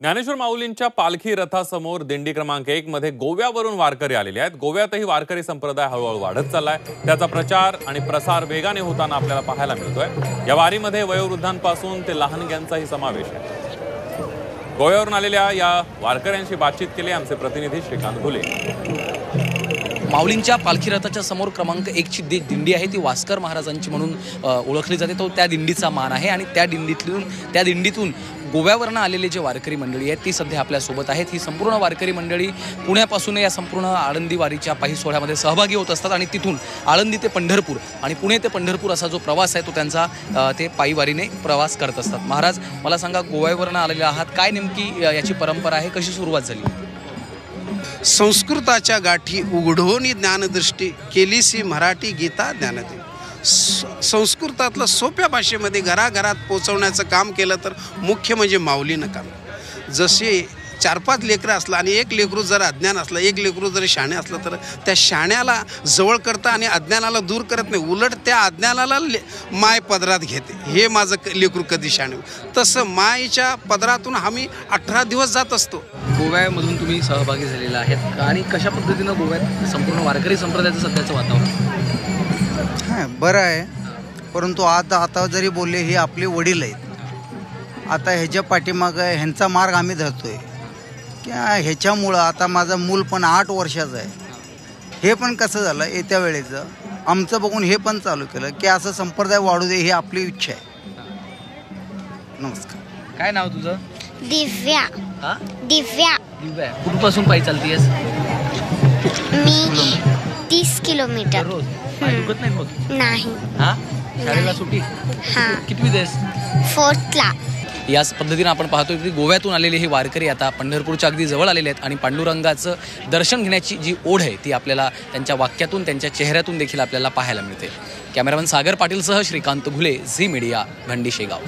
ज्ञानेश्वर माऊलींच्या पालखी रथासमोर दिंडी क्रमांक 1 मध्ये गोव्यावरून वारकरी आलेले आहेत। गोव्यातही वारकरी संप्रदाय हळूहळू वाढत चाललाय। त्याचा प्रचार आणि प्रसार वेगाने होताना आपल्याला पाहायला मिळतोय। या वारीमध्ये वयोवृद्धांपासून ते लहानग्यांचाही समावेश आहे। गोव्यावरून आलेल्या या वारकऱ्यांशी बातचीत केली आमचे प्रतिनिधी श्रीकांत घुले। माऊलींच्या पालखी रथाच्या समोर क्रमांक 1 ची दिंडी आहे ती वास्कर महाराजांची म्हणून ओळखली जाते। तो त्या दिंडीचा मान आहे आणि त्या दिंडीतून गोव्यावरून आलेले जे वारकरी मंडळी आहेत ती सध्या आपल्या सोबत आहेत। ही संपूर्ण वारकरी मंडळी पुण्यापासून या संपूर्ण आळंदी वारीच्या पायी सोहळ्यामध्ये सहभागी होत असतात आणि तिथून आळंदी ते पंढरपूर आणि पुणे ते पंढरपूर असा जो प्रवास आहे तो त्यांचा ते पायी वारीने प्रवास करत असतात। महाराज, मला सांगा, गोव्यावरून आलेले आहात, काय नेमकी याची परंपरा आहे, कशी सुरुवात झाली? संस्कृताच्या गाठी उघडून ज्ञानदृष्टी केलीसी मराठी गीता ज्ञानदेव। संस्कृतातलं सोप्या भाषेमध्ये घराघरात पोचवण्याचं काम केलं तर मुख्य म्हणजे माऊलीनं काम। जसे 4-5 लेकरं असलं आणि एक लेकरू जर अज्ञान असलं, एक लेकरू जर शाणे असलं तर त्या शाण्याला जवळ करतं आणि अज्ञानाला दूर करत नाही, उलट त्या अज्ञानाला माय पदरात घेते। हे माझं लेकरू कधी शाणे। तसं मायच्या पदरातून आम्ही 18 दिवस जात असतो। गोव्यामधून तुम्ही सहभागी झालेला आहेत आणि कशा पद्धतीनं गोव्यात संपूर्ण वारकरी संप्रदायाचं सध्याचं वातावरण? हां, बरं आहे, परंतु आता जरी बोलले हे आपले वडील आहेत। आता ह्याच्या पाठीमागं ह्यांचा मार्ग आम्ही धरतोय की ह्याच्यामुळं आता माझं मूल पण 8 वर्षाचं आहे। हे पण कसं झालं, येत्या वेळेचं आमचं बघून हे पण चालू केलं की असं संप्रदाय वाढू दे, ही आपली इच्छा आहे। नमस्कार। काय नाव तुझं? दिव्या। हा, दिव्या। दिव्या, कुठपासून पायी चालतीयस? मी 30 किलोमीटर। रोज पाय दुखत नाही मग? नाही। हा, शाळेला सुट्टी? हां, कितवी देस? 4thला। याच पद्धतीनं आपण पाहतोय की गोव्यातून आलेले हे वारकरी आता पंढरपूरच्या अगदी जवळ आलेले आहेत आणि पांडुरंगाचं दर्शन घेण्याची जी ओढ आहे ती आपल्याला त्यांच्या वाक्यातून, त्यांच्या चेहऱ्यातून देखील आपल्याला पाहायला मिळते। कॅमेरामन सागर पाटीलसह श्रीकांत घुले, झी मीडिया, भंडी शेगाव।